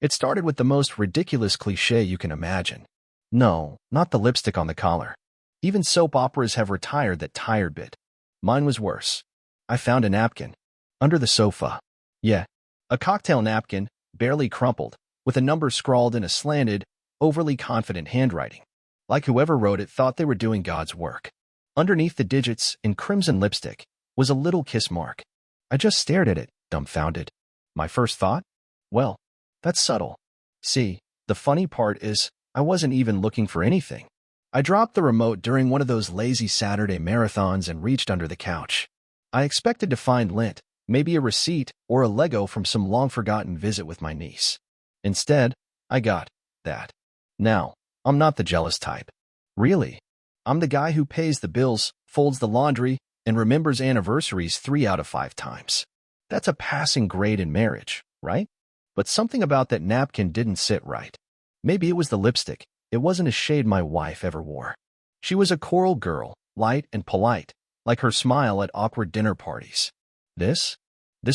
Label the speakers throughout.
Speaker 1: It started with the most ridiculous cliché you can imagine. No, not the lipstick on the collar. Even soap operas have retired that tired bit. Mine was worse. I found a napkin. Under the sofa. Yeah, a cocktail napkin, barely crumpled, with a number scrawled in a slanted, overly confident handwriting. Like whoever wrote it thought they were doing God's work. Underneath the digits, in crimson lipstick, was a little kiss mark. I just stared at it, dumbfounded. My first thought? Well, that's subtle. See, the funny part is, I wasn't even looking for anything. I dropped the remote during one of those lazy Saturday marathons and reached under the couch. I expected to find lint, maybe a receipt or a Lego from some long-forgotten visit with my niece. Instead, I got that. Now, I'm not the jealous type. Really. I'm the guy who pays the bills, folds the laundry, and remembers anniversaries 3 out of 5 times. That's a passing grade in marriage, right? But something about that napkin didn't sit right. Maybe it was the lipstick. It wasn't a shade my wife ever wore. She was a coral girl, light and polite, like her smile at awkward dinner parties. This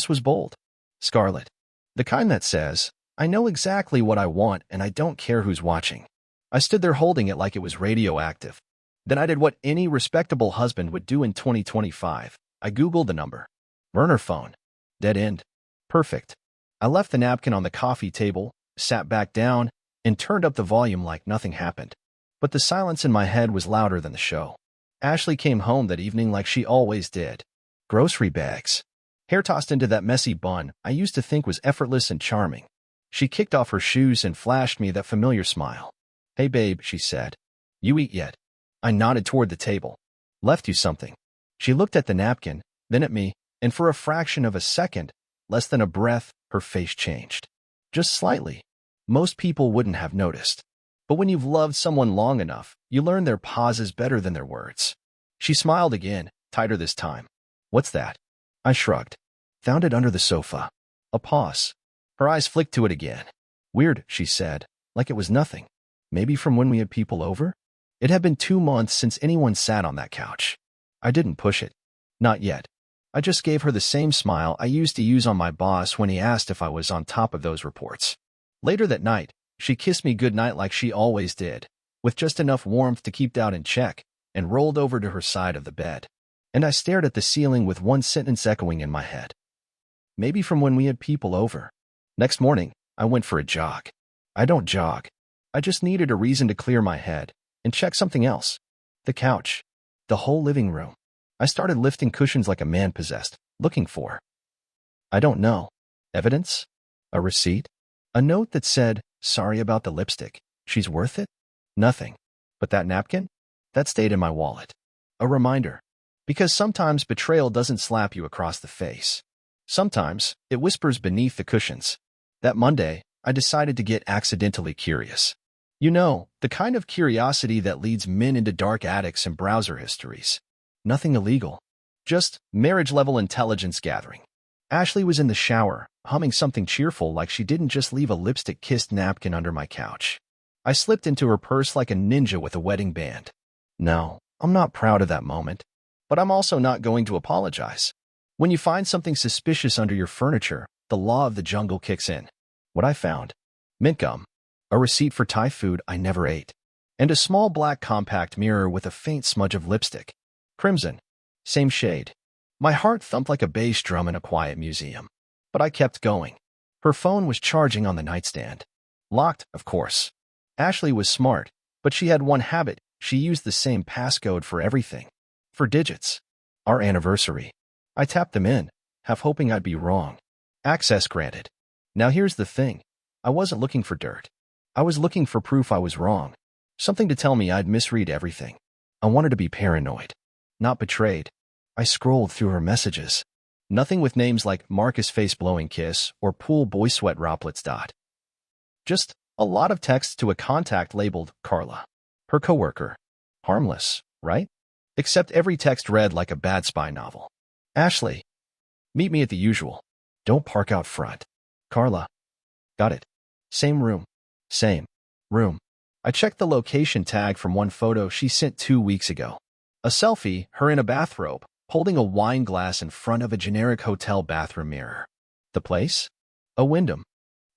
Speaker 1: was bold. Scarlet. The kind that says, I know exactly what I want and I don't care who's watching. I stood there holding it like it was radioactive. Then I did what any respectable husband would do in 2025. I Googled the number. Burner phone. Dead end. Perfect. I left the napkin on the coffee table, sat back down, and turned up the volume like nothing happened. But the silence in my head was louder than the show. Ashley came home that evening like she always did. Grocery bags. Hair tossed into that messy bun I used to think was effortless and charming. She kicked off her shoes and flashed me that familiar smile. Hey babe, she said. You eat yet? I nodded toward the table. Left you something. She looked at the napkin, then at me, and for a fraction of a second, less than a breath, her face changed. Just slightly. Most people wouldn't have noticed. But when you've loved someone long enough, you learn their pauses better than their words. She smiled again, tighter this time. What's that? I shrugged. Found it under the sofa. A pause. Her eyes flicked to it again. Weird, she said, like it was nothing. Maybe from when we had people over? It had been 2 months since anyone sat on that couch. I didn't push it. Not yet. I just gave her the same smile I used to use on my boss when he asked if I was on top of those reports. Later that night, she kissed me goodnight like she always did, with just enough warmth to keep doubt in check, and rolled over to her side of the bed. And I stared at the ceiling with one sentence echoing in my head. Maybe from when we had people over. Next morning, I went for a jog. I don't jog. I just needed a reason to clear my head and check something else. The couch. The whole living room. I started lifting cushions like a man possessed, looking for, I don't know, evidence? A receipt? A note that said, sorry about the lipstick. She's worth it? Nothing. But that napkin? That stayed in my wallet. A reminder. Because sometimes betrayal doesn't slap you across the face. Sometimes it whispers beneath the cushions. That Monday, I decided to get accidentally curious. You know, the kind of curiosity that leads men into dark attics and browser histories. Nothing illegal. Just marriage-level intelligence gathering. Ashley was in the shower, humming something cheerful like she didn't just leave a lipstick-kissed napkin under my couch. I slipped into her purse like a ninja with a wedding band. No, I'm not proud of that moment. But I'm also not going to apologize. When you find something suspicious under your furniture, the law of the jungle kicks in. What I found? Mint gum. A receipt for Thai food I never ate. And a small black compact mirror with a faint smudge of lipstick. Crimson. Same shade. My heart thumped like a bass drum in a quiet museum. But I kept going. Her phone was charging on the nightstand. Locked, of course. Ashley was smart, but she had one habit. She used the same passcode for everything. For digits. Our anniversary. I tapped them in, half hoping I'd be wrong. Access granted. Now here's the thing. I wasn't looking for dirt. I was looking for proof I was wrong. Something to tell me I'd misread everything. I wanted to be paranoid. Not betrayed. I scrolled through her messages. Nothing with names like Marcus Face Blowing Kiss or Pool Boy Sweat Droplets. Just a lot of text to a contact labeled Carla. Her coworker. Harmless, right? Except every text read like a bad spy novel. Ashley. Meet me at the usual. Don't park out front. Carla. Got it. Same room. Same room. I checked the location tag from one photo she sent 2 weeks ago. A selfie, her in a bathrobe, holding a wine glass in front of a generic hotel bathroom mirror. The place? A Wyndham.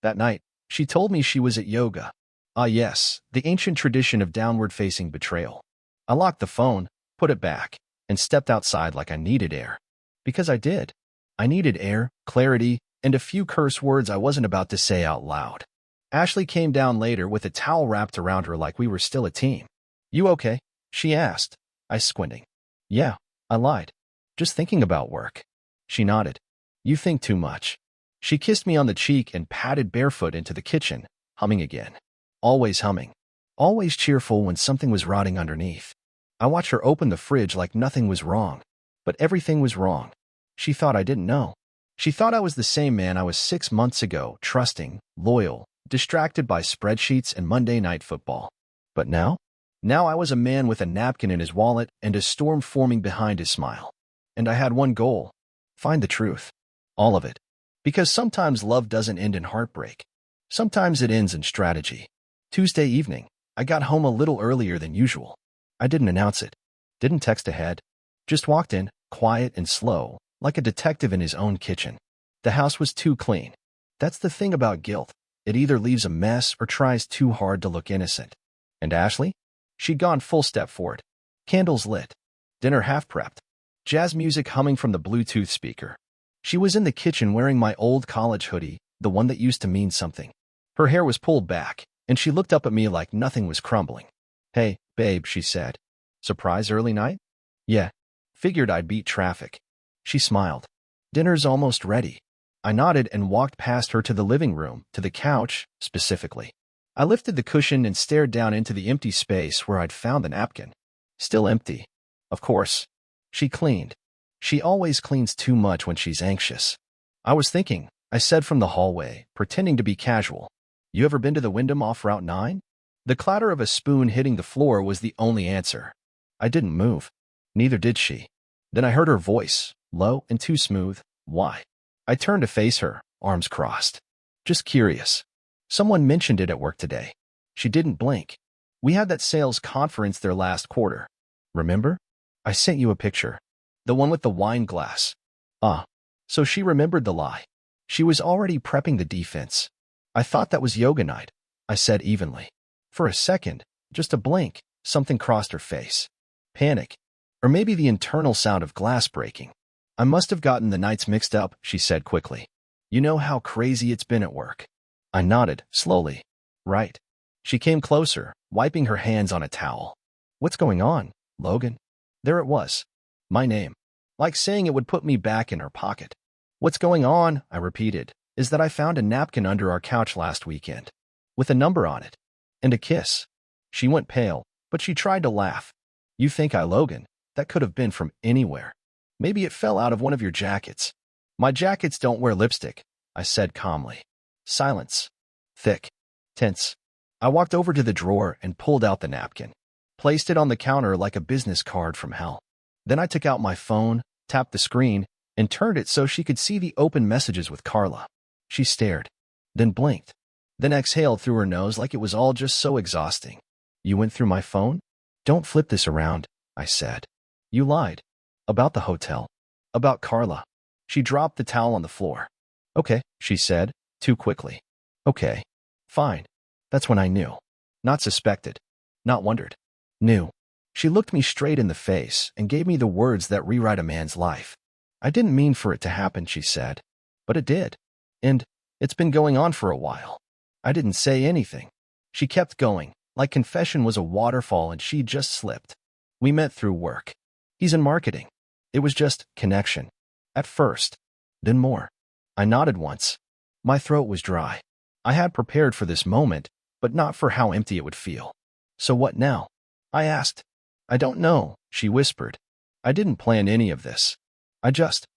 Speaker 1: That night, She told me she was at yoga. Ah yes, the ancient tradition of downward-facing betrayal. I locked the phone, put it back, and stepped outside like I needed air. Because I did. I needed air, clarity, and a few curse words I wasn't about to say out loud. Ashley came down later with a towel wrapped around her like we were still a team. "You okay?" she asked, I squinting. "Yeah," I lied. "Just thinking about work." She nodded. "You think too much." She kissed me on the cheek and padded barefoot into the kitchen, humming again. Always humming. Always cheerful when something was rotting underneath. I watched her open the fridge like nothing was wrong. But everything was wrong. She thought I didn't know. She thought I was the same man I was 6 months ago, trusting, loyal, distracted by spreadsheets and Monday night football. But now? Now I was a man with a napkin in his wallet and a storm forming behind his smile. And I had one goal. Find the truth. All of it. Because sometimes love doesn't end in heartbreak. Sometimes it ends in strategy. Tuesday evening, I got home a little earlier than usual. I didn't announce it. Didn't text ahead. Just walked in, quiet and slow, like a detective in his own kitchen. The house was too clean. That's the thing about guilt. It either leaves a mess or tries too hard to look innocent. And Ashley? She'd gone full step forward. Candles lit. Dinner half prepped. Jazz music humming from the Bluetooth speaker. She was in the kitchen wearing my old college hoodie, the one that used to mean something. Her hair was pulled back, and she looked up at me like nothing was crumbling. "Hey, babe," she said. "Surprise early night?" "Yeah. Figured I'd beat traffic." She smiled. "Dinner's almost ready." I nodded and walked past her to the living room, to the couch, specifically. I lifted the cushion and stared down into the empty space where I'd found the napkin. Still empty. Of course. She cleaned. She always cleans too much when she's anxious. "I was thinking," I said from the hallway, pretending to be casual. "You ever been to the Wyndham off Route 9? The clatter of a spoon hitting the floor was the only answer. I didn't move. Neither did she. Then I heard her voice, low and too smooth. "Why?" I turned to face her, arms crossed. "Just curious. Someone mentioned it at work today." She didn't blink. "We had that sales conference there last quarter. Remember? I sent you a picture. The one with the wine glass." Ah, so she remembered the lie. She was already prepping the defense. "I thought that was yoga night," I said evenly. For a second, just a blink, something crossed her face. Panic. Or maybe the internal sound of glass breaking. "I must have gotten the nights mixed up," she said quickly. "You know how crazy it's been at work." I nodded, slowly. "Right." She came closer, wiping her hands on a towel. "What's going on, Logan?" There it was. My name. Like saying it would put me back in her pocket. "What's going on," I repeated, "is that I found a napkin under our couch last weekend. With a number on it. And a kiss." She went pale, but she tried to laugh. "You think I Logan? That could have been from anywhere. Maybe it fell out of one of your jackets." "My jackets don't wear lipstick," I said calmly. Silence. Thick. Tense. I walked over to the drawer and pulled out the napkin. Placed it on the counter like a business card from hell. Then I took out my phone, tapped the screen, and turned it so she could see the open messages with Carla. She stared. Then blinked. Then exhaled through her nose like it was all just so exhausting. "You went through my phone?" "Don't flip this around," I said. "You lied. About the hotel. About Carla." She dropped the towel on the floor. "Okay," she said, too quickly. "Okay. Fine." That's when I knew. Not suspected. Not wondered. Knew. She looked me straight in the face and gave me the words that rewrite a man's life. "I didn't mean for it to happen," she said. "But it did. And it's been going on for a while." I didn't say anything. She kept going, like confession was a waterfall and she just slipped. "We met through work. He's in marketing." It was just connection. At first. Then more. I nodded once. My throat was dry. I had prepared for this moment, but not for how empty it would feel. "So what now?" I asked. "I don't know," she whispered. "I didn't plan any of this. I just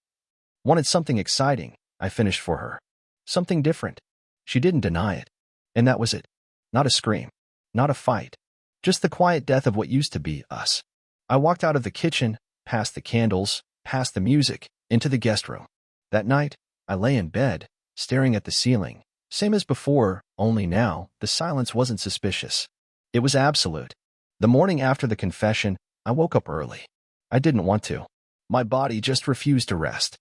Speaker 1: wanted something exciting," I finished for her. "Something different." She didn't deny it. And that was it. Not a scream. Not a fight. Just the quiet death of what used to be us. I walked out of the kitchen, past the candles, past the music, into the guest room. That night, I lay in bed, staring at the ceiling. Same as before, only now, the silence wasn't suspicious. It was absolute. The morning after the confession, I woke up early. I didn't want to. My body just refused to rest.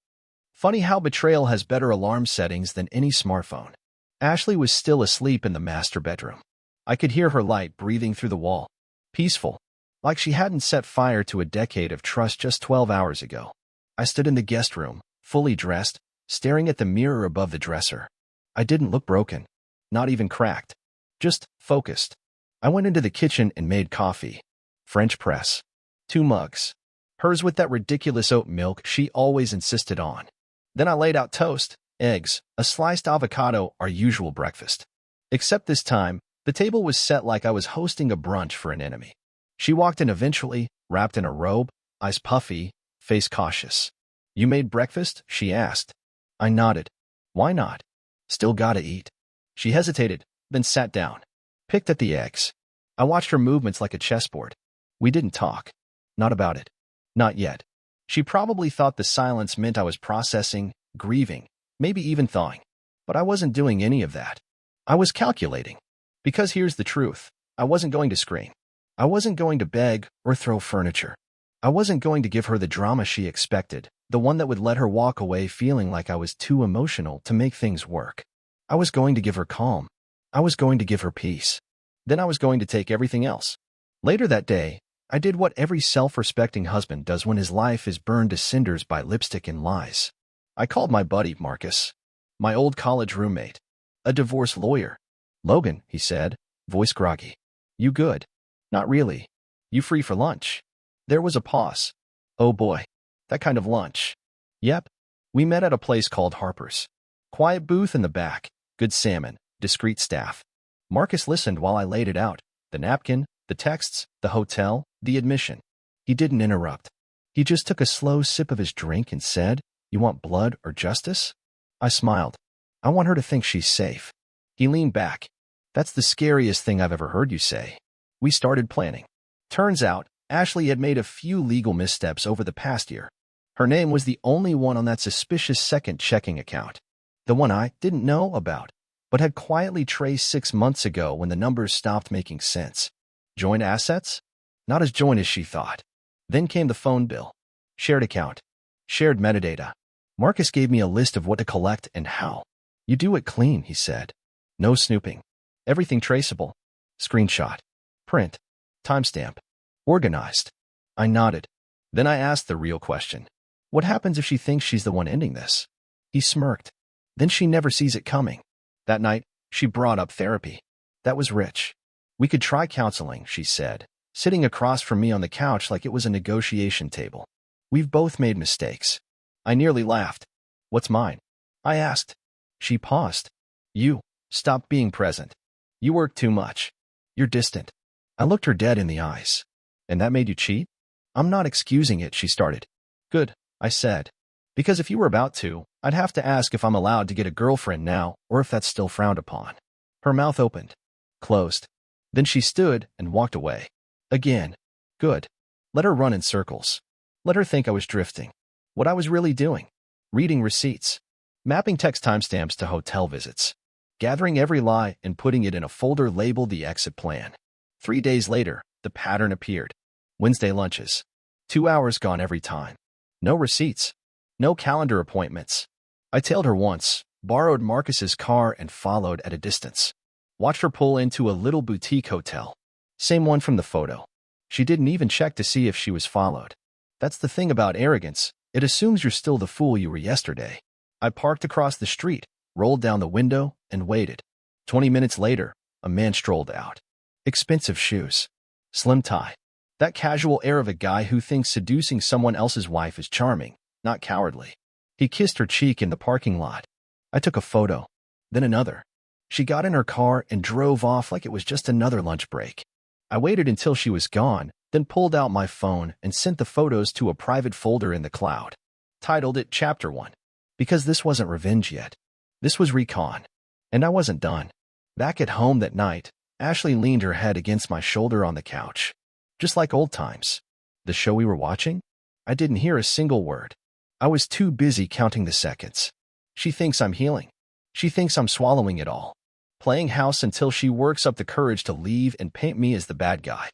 Speaker 1: Funny how betrayal has better alarm settings than any smartphone. Ashley was still asleep in the master bedroom. I could hear her light breathing through the wall. Peaceful, like she hadn't set fire to a decade of trust just 12 hours ago. I stood in the guest room, fully dressed, staring at the mirror above the dresser. I didn't look broken, not even cracked, just focused. I went into the kitchen and made coffee. French press. 2 mugs. Hers with that ridiculous oat milk she always insisted on. Then I laid out toast, eggs, a sliced avocado, our usual breakfast. Except this time, the table was set like I was hosting a brunch for an enemy. She walked in eventually, wrapped in a robe, eyes puffy, face cautious. "You made breakfast?" she asked. I nodded. "Why not? Still gotta eat." She hesitated, then sat down. Picked at the eggs. I watched her movements like a chessboard. We didn't talk. Not about it. Not yet. She probably thought the silence meant I was processing, grieving, maybe even thawing. But I wasn't doing any of that. I was calculating. Because here's the truth. I wasn't going to scream. I wasn't going to beg or throw furniture. I wasn't going to give her the drama she expected, the one that would let her walk away feeling like I was too emotional to make things work. I was going to give her calm. I was going to give her peace. Then I was going to take everything else. Later that day, I did what every self-respecting husband does when his life is burned to cinders by lipstick and lies. I called my buddy Marcus, my old college roommate, a divorce lawyer. "Logan," he said, voice groggy. "You good?" "Not really. You free for lunch?" There was a pause. "Oh boy. That kind of lunch." "Yep. We met at a place called Harper's. Quiet booth in the back, good salmon, discreet staff." Marcus listened while I laid it out, the napkin, the texts, the hotel, the admission. He didn't interrupt. He just took a slow sip of his drink and said, "You want blood or justice?" I smiled. "I want her to think she's safe." He leaned back. "That's the scariest thing I've ever heard you say." We started planning. Turns out, Ashley had made a few legal missteps over the past year. Her name was the only one on that suspicious second checking account. The one I didn't know about, but had quietly traced 6 months ago when the numbers stopped making sense. Joint assets? Not as joint as she thought. Then came the phone bill. Shared account. Shared metadata. Marcus gave me a list of what to collect and how. "You do it clean," he said. "No snooping. Everything traceable. Screenshot. Print. Timestamp. Organized." I nodded. Then I asked the real question. "What happens if she thinks she's the one ending this?" He smirked. "Then she never sees it coming." That night, she brought up therapy. That was rich. "We could try counseling," she said, sitting across from me on the couch like it was a negotiation table. "We've both made mistakes." I nearly laughed. "What's mine?" I asked. She paused. "You. Stop being present. You work too much. You're distant." I looked her dead in the eyes. "And that made you cheat?" "I'm not excusing it," she started. "Good," I said. "Because if you were about to, I'd have to ask if I'm allowed to get a girlfriend now or if that's still frowned upon." Her mouth opened. Closed. Then she stood and walked away. Again. Good. Let her run in circles. Let her think I was drifting. What I was really doing. Reading receipts. Mapping text timestamps to hotel visits. Gathering every lie and putting it in a folder labeled the exit plan. 3 days later, the pattern appeared. Wednesday lunches. 2 hours gone every time. No receipts. No calendar appointments. I tailed her once, borrowed Marcus's car and followed at a distance. Watched her pull into a little boutique hotel. Same one from the photo. She didn't even check to see if she was followed. That's the thing about arrogance. It assumes you're still the fool you were yesterday. I parked across the street, rolled down the window, and waited. 20 minutes later, a man strolled out. Expensive shoes. Slim tie. That casual air of a guy who thinks seducing someone else's wife is charming, not cowardly. He kissed her cheek in the parking lot. I took a photo. Then another. She got in her car and drove off like it was just another lunch break. I waited until she was gone, then pulled out my phone and sent the photos to a private folder in the cloud. Titled it Chapter 1. Because this wasn't revenge yet. This was recon. And I wasn't done. Back at home that night, Ashley leaned her head against my shoulder on the couch. Just like old times. The show we were watching? I didn't hear a single word. I was too busy counting the seconds. She thinks I'm healing. She thinks I'm swallowing it all. Playing house until she works up the courage to leave and paint me as the bad guy.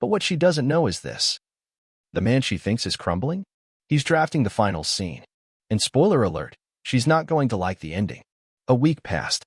Speaker 1: But what she doesn't know is this. The man she thinks is crumbling? He's drafting the final scene. And spoiler alert, she's not going to like the ending. A week passed.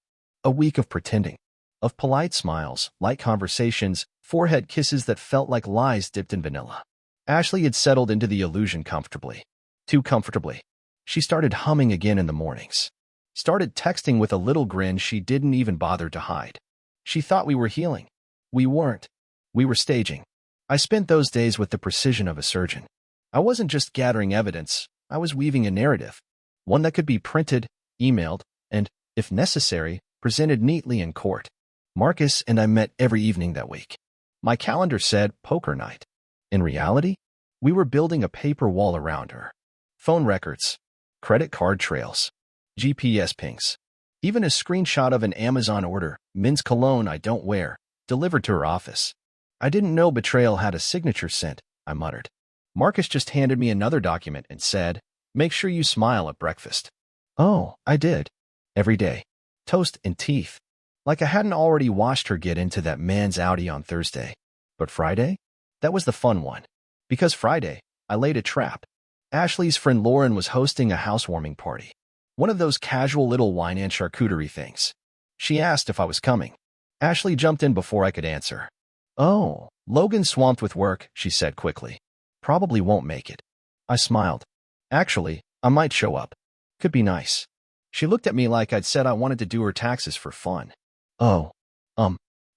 Speaker 1: A week of pretending. Of polite smiles, light conversations, forehead kisses that felt like lies dipped in vanilla. Ashley had settled into the illusion comfortably. Too comfortably. She started humming again in the mornings. Started texting with a little grin she didn't even bother to hide. She thought we were healing. We weren't. We were staging. I spent those days with the precision of a surgeon. I wasn't just gathering evidence, I was weaving a narrative. One that could be printed, emailed, and, if necessary, presented neatly in court. Marcus and I met every evening that week. My calendar said poker night. In reality, we were building a paper wall around her. Phone records, credit card trails, GPS pings, even a screenshot of an Amazon order, men's cologne I don't wear, delivered to her office. I didn't know betrayal had a signature scent, I muttered. Marcus just handed me another document and said, "Make sure you smile at breakfast." Oh, I did. Every day. Toast and teeth. Like I hadn't already watched her get into that man's Audi on Thursday. But Friday? That was the fun one. Because Friday, I laid a trap. Ashley's friend Lauren was hosting a housewarming party. One of those casual little wine and charcuterie things. She asked if I was coming. Ashley jumped in before I could answer. "Oh, Logan's swamped with work," she said quickly. "Probably won't make it." I smiled. "Actually, I might show up. Could be nice." She looked at me like I'd said I wanted to do her taxes for fun. Oh,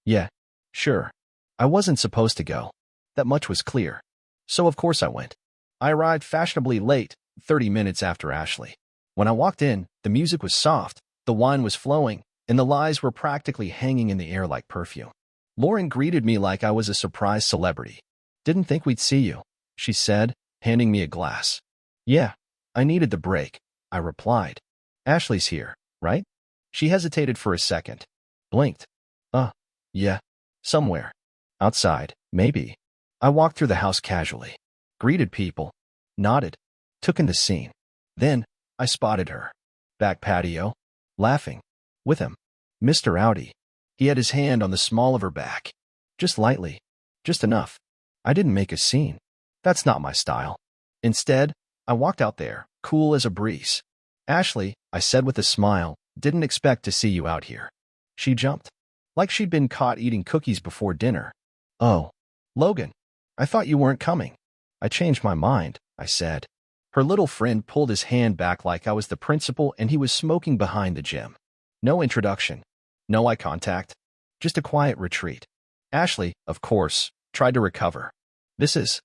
Speaker 1: yeah, sure. I wasn't supposed to go. That much was clear. So of course I went. I arrived fashionably late, 30 minutes after Ashley. When I walked in, the music was soft, the wine was flowing, and the lies were practically hanging in the air like perfume. Lauren greeted me like I was a surprise celebrity. "Didn't think we'd see you," she said, handing me a glass. "Yeah, I needed the break," I replied. "Ashley's here, right?" She hesitated for a second. Blinked. Yeah. Somewhere. Outside, maybe." I walked through the house casually. Greeted people. Nodded. Took in the scene. Then, I spotted her. Back patio. Laughing. With him. Mr. Audi. He had his hand on the small of her back. Just lightly. Just enough. I didn't make a scene. That's not my style. Instead, I walked out there, cool as a breeze. "Ashley," I said with a smile, "didn't expect to see you out here." She jumped. Like she'd been caught eating cookies before dinner. "Oh, Logan, I thought you weren't coming." "I changed my mind," I said. Her little friend pulled his hand back like I was the principal and he was smoking behind the gym. No introduction. No eye contact. Just a quiet retreat. Ashley, of course, tried to recover. "This is,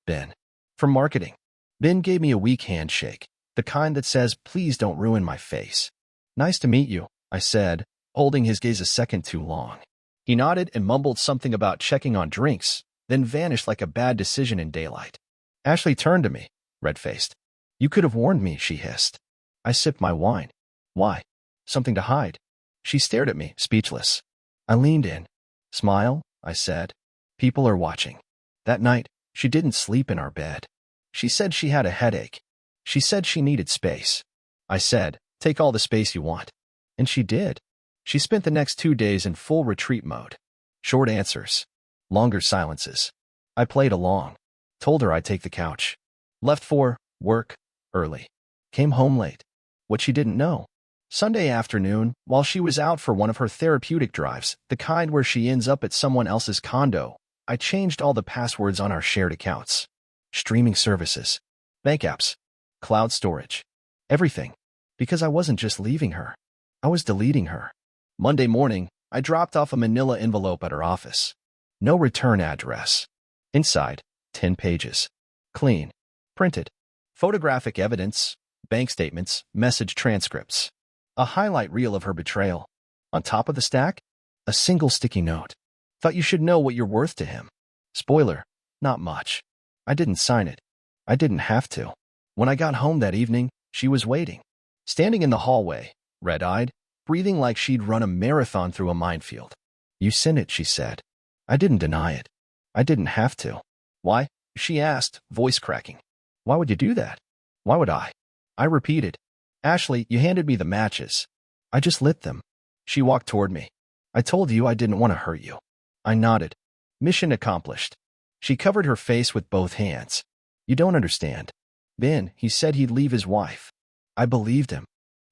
Speaker 1: Ben. From marketing." Ben gave me a weak handshake, the kind that says, "Please don't ruin my face." "Nice to meet you," I said, holding his gaze a second too long. He nodded and mumbled something about checking on drinks, then vanished like a bad decision in daylight. Ashley turned to me, red-faced. "You could have warned me," she hissed. I sipped my wine. "Why? Something to hide?" She stared at me, speechless. I leaned in. "Smile," I said. "People are watching." That night, she didn't sleep in our bed. She said she had a headache. She said she needed space. I said, "Take all the space you want." And she did. She spent the next 2 days in full retreat mode. Short answers. Longer silences. I played along. Told her I'd take the couch. Left for work early. Came home late. What she didn't know. Sunday afternoon, while she was out for one of her therapeutic drives, the kind where she ends up at someone else's condo, I changed all the passwords on our shared accounts. Streaming services. Bank apps. Cloud storage. Everything. Because I wasn't just leaving her. I was deleting her. Monday morning, I dropped off a manila envelope at her office. No return address. Inside, 10 pages. Clean. Printed. Photographic evidence, bank statements, message transcripts. A highlight reel of her betrayal. On top of the stack, a single sticky note. "Thought you should know what you're worth to him." Spoiler, not much. I didn't sign it. I didn't have to. When I got home that evening, she was waiting. Standing in the hallway, red-eyed, breathing like she'd run a marathon through a minefield. "You sent it," she said. I didn't deny it. I didn't have to. "Why?" she asked, voice cracking. "Why would you do that?" "Why would I?" I repeated. "Ashley, you handed me the matches. I just lit them." She walked toward me. "I told you I didn't want to hurt you." I nodded. Mission accomplished. She covered her face with both hands. "You don't understand. Ben, he said he'd leave his wife. I believed him.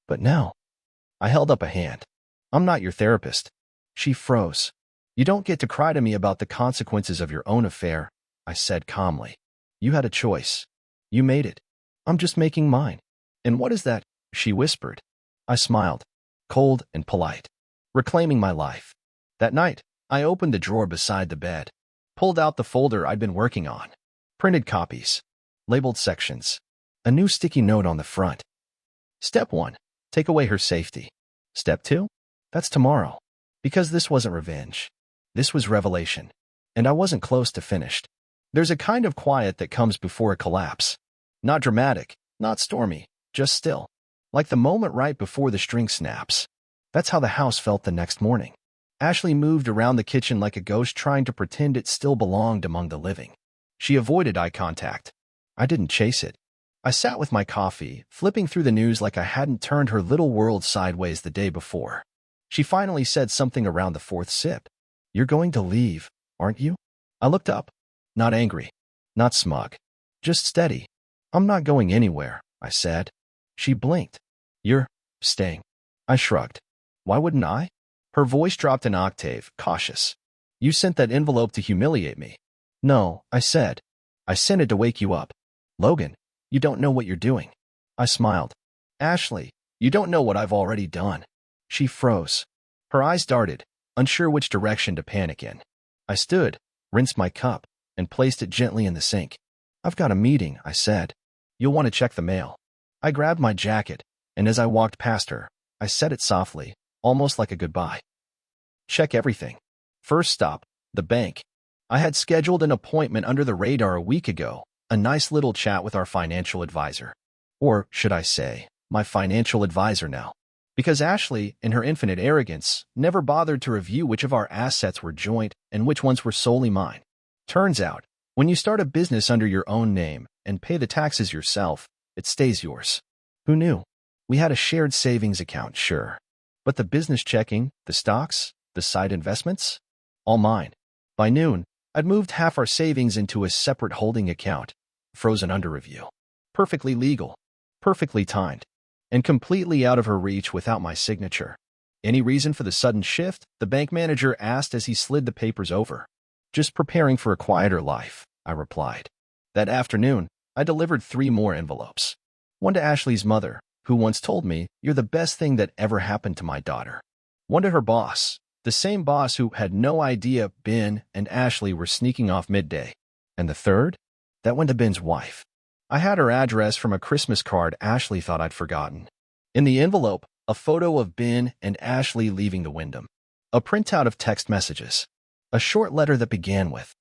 Speaker 1: But now." I held up a hand. I'm not your therapist. She froze. You don't get to cry to me about the consequences of your own affair, I said calmly. You had a choice. You made it. I'm just making mine. And what is that? She whispered. I smiled, cold and polite, reclaiming my life. That night, I opened the drawer beside the bed, pulled out the folder I'd been working on, printed copies, labeled sections, a new sticky note on the front. Step 1, take away her safety. Step 2, that's tomorrow. Because this wasn't revenge. This was revelation. And I wasn't close to finished. There's a kind of quiet that comes before a collapse. Not dramatic, not stormy, just still. Like the moment right before the string snaps. That's how the house felt the next morning. Ashley moved around the kitchen like a ghost trying to pretend it still belonged among the living. She avoided eye contact. I didn't chase it. I sat with my coffee, flipping through the news like I hadn't turned her little world sideways the day before. She finally said something around the fourth sip. You're going to leave, aren't you? I looked up. Not angry. Not smug. Just steady. I'm not going anywhere, I said. She blinked. You're staying. I shrugged. Why wouldn't I? Her voice dropped an octave, cautious. You sent that envelope to humiliate me. No, I said. I sent it to wake you up. Logan, you don't know what you're doing. I smiled. Ashley, you don't know what I've already done. She froze. Her eyes darted, unsure which direction to panic in. I stood, rinsed my cup, and placed it gently in the sink. I've got a meeting, I said. You'll want to check the mail. I grabbed my jacket, and as I walked past her, I said it softly, almost like a goodbye. Check everything. First stop, the bank. I had scheduled an appointment under the radar a week ago, a nice little chat with our financial advisor. Or, should I say, my financial advisor now. Because Ashley, in her infinite arrogance, never bothered to review which of our assets were joint and which ones were solely mine. Turns out, when you start a business under your own name and pay the taxes yourself, it stays yours. Who knew? We had a shared savings account, sure. But the business checking, the stocks, the side investments? All mine. By noon, I'd moved half our savings into a separate holding account, frozen under review. Perfectly legal, perfectly timed, and completely out of her reach without my signature. Any reason for the sudden shift? The bank manager asked as he slid the papers over. Just preparing for a quieter life, I replied. That afternoon, I delivered 3 more envelopes. One to Ashley's mother, who once told me, "You're the best thing that ever happened to my daughter." One to her boss, the same boss who had no idea Ben and Ashley were sneaking off midday. And the third? That went to Ben's wife. I had her address from a Christmas card Ashley thought I'd forgotten. In the envelope, a photo of Ben and Ashley leaving the Wyndham. A printout of text messages. A short letter that began with,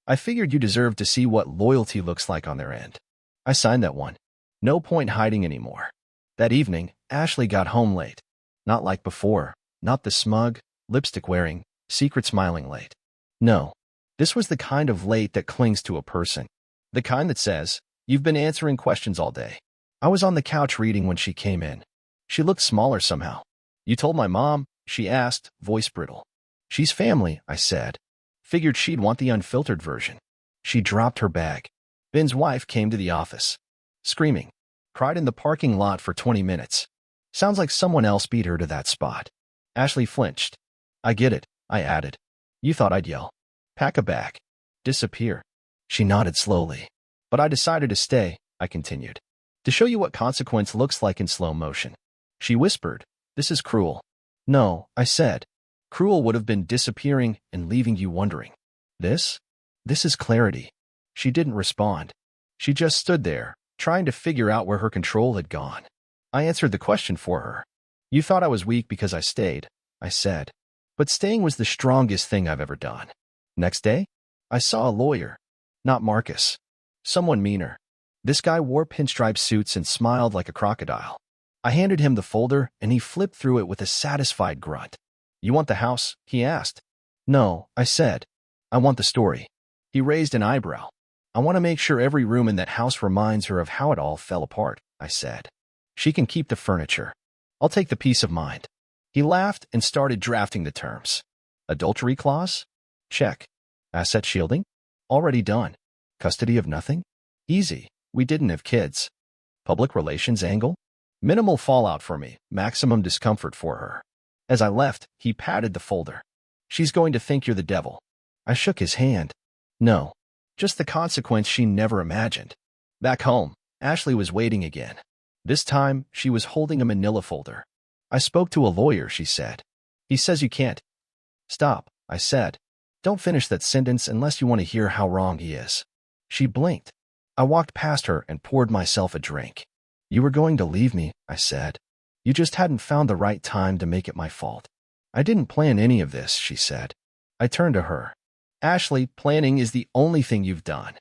Speaker 1: I figured you deserved to see what loyalty looks like on their end. I signed that one. No point hiding anymore. That evening, Ashley got home late. Not like before. Not the smug, lipstick-wearing, secret-smiling late. No. This was the kind of late that clings to a person. The kind that says, you've been answering questions all day. I was on the couch reading when she came in. She looked smaller somehow. You told my mom? She asked, voice brittle. She's family, I said. Figured she'd want the unfiltered version. She dropped her bag. Ben's wife came to the office. Screaming. Cried in the parking lot for 20 minutes. Sounds like someone else beat her to that spot. Ashley flinched. I get it, I added. You thought I'd yell. Pack a bag. Disappear. She nodded slowly. But I decided to stay, I continued. To show you what consequence looks like in slow motion. She whispered, this is cruel. No, I said. Cruel would have been disappearing and leaving you wondering. This is clarity. She didn't respond. She just stood there, trying to figure out where her control had gone. I answered the question for her. You thought I was weak because I stayed, I said. But staying was the strongest thing I've ever done. Next day, I saw a lawyer. Not Marcus. Someone meaner. This guy wore pinstripe suits and smiled like a crocodile. I handed him the folder, and he flipped through it with a satisfied grunt. You want the house? He asked. No, I said. I want the story. He raised an eyebrow. I want to make sure every room in that house reminds her of how it all fell apart, I said. She can keep the furniture. I'll take the peace of mind. He laughed and started drafting the terms. Adultery clause? Check. Asset shielding? Already done. Custody of nothing? Easy. We didn't have kids. Public relations angle? Minimal fallout for me, maximum discomfort for her. As I left, he patted the folder. She's going to think you're the devil. I shook his hand. No, just the consequence she never imagined. Back home, Ashley was waiting again. This time, she was holding a manila folder. I spoke to a lawyer, she said. He says you can't. Stop, I said. Don't finish that sentence unless you want to hear how wrong he is. She blinked. I walked past her and poured myself a drink. You were going to leave me, I said. You just hadn't found the right time to make it my fault. I didn't plan any of this, she said. I turned to her. Ashley, planning is the only thing you've done.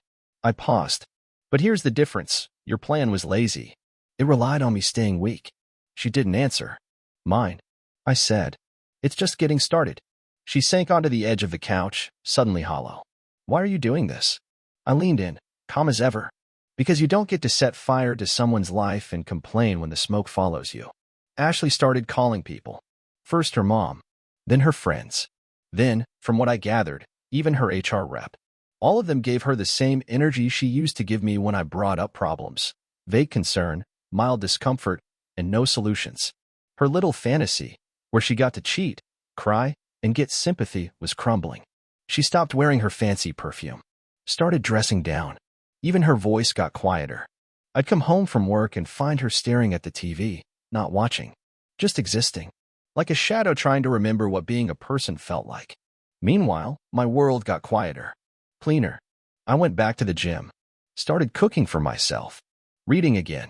Speaker 1: I paused. But here's the difference. Your plan was lazy. It relied on me staying weak. She didn't answer. Mine, I said. It's just getting started. She sank onto the edge of the couch, suddenly hollow. Why are you doing this? I leaned in, calm as ever. Because you don't get to set fire to someone's life and complain when the smoke follows you. Ashley started calling people. First her mom, then her friends. Then, from what I gathered, even her HR rep. All of them gave her the same energy she used to give me when I brought up problems. Vague concern, mild discomfort, and no solutions. Her little fantasy, where she got to cheat, cry, and get sympathy, was crumbling. She stopped wearing her fancy perfume. Started dressing down. Even her voice got quieter. I'd come home from work and find her staring at the TV, not watching, just existing, like a shadow trying to remember what being a person felt like. Meanwhile, my world got quieter, cleaner. I went back to the gym, started cooking for myself, reading again.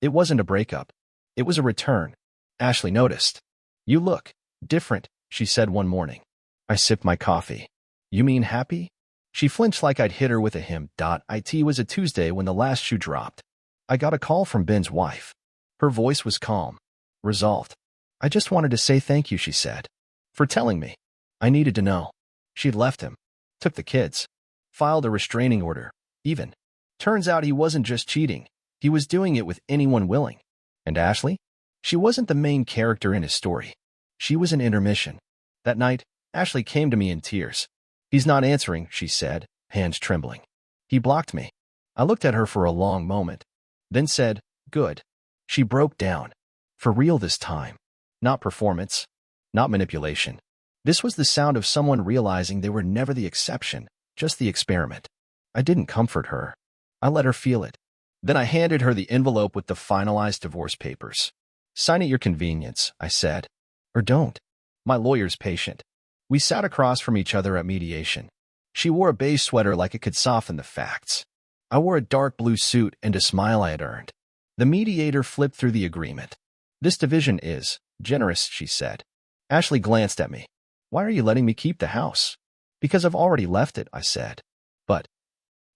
Speaker 1: It wasn't a breakup. It was a return. Ashley noticed. You look different, she said one morning. I sipped my coffee. You mean happy? She flinched like I'd hit her with a hymn. It was a Tuesday when the last shoe dropped. I got a call from Ben's wife. Her voice was calm, resolved. I just wanted to say thank you, she said, for telling me. I needed to know. She'd left him, took the kids, filed a restraining order, even. Turns out he wasn't just cheating. He was doing it with anyone willing. And Ashley? She wasn't the main character in his story. She was an intermission. That night, Ashley came to me in tears. He's not answering, she said, hands trembling. He blocked me. I looked at her for a long moment, then said, good. She broke down. For real this time. Not performance. Not manipulation. This was the sound of someone realizing they were never the exception, just the experiment. I didn't comfort her. I let her feel it. Then I handed her the envelope with the finalized divorce papers. Sign at your convenience, I said. Or don't. My lawyer's patient. We sat across from each other at mediation. She wore a beige sweater like it could soften the facts. I wore a dark blue suit and a smile I had earned. The mediator flipped through the agreement. This division is generous, she said. Ashley glanced at me. Why are you letting me keep the house? Because I've already left it, I said. But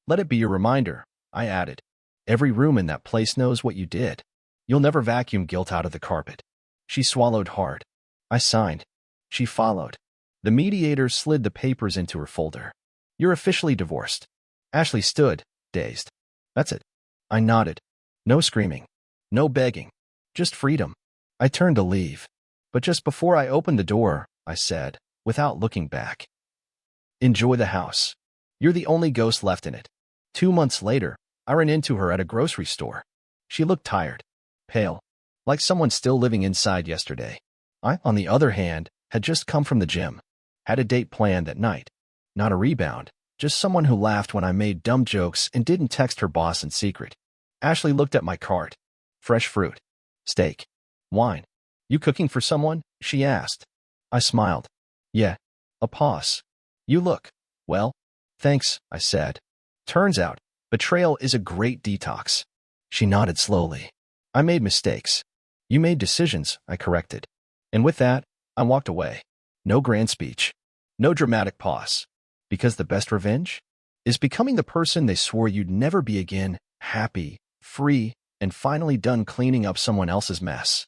Speaker 1: let it be your reminder, I added. Every room in that place knows what you did. You'll never vacuum guilt out of the carpet. She swallowed hard. I signed. She followed. The mediator slid the papers into her folder. You're officially divorced. Ashley stood, dazed. That's it. I nodded. No screaming. No begging. Just freedom. I turned to leave. But just before I opened the door, I said, without looking back, enjoy the house. You're the only ghost left in it. 2 months later, I ran into her at a grocery store. She looked tired, pale, like someone still living inside yesterday. I, on the other hand, had just come from the gym. Had a date planned that night. Not a rebound, just someone who laughed when I made dumb jokes and didn't text her boss in secret. Ashley looked at my cart. Fresh fruit. Steak. Wine. You cooking for someone? She asked. I smiled. Yeah. A pause. You look. Well, thanks, I said. Turns out, betrayal is a great detox. She nodded slowly. I made mistakes. You made decisions, I corrected. And with that, I walked away. No grand speech. No dramatic pause. Because the best revenge is becoming the person they swore you'd never be again, happy, free, and finally done cleaning up someone else's mess.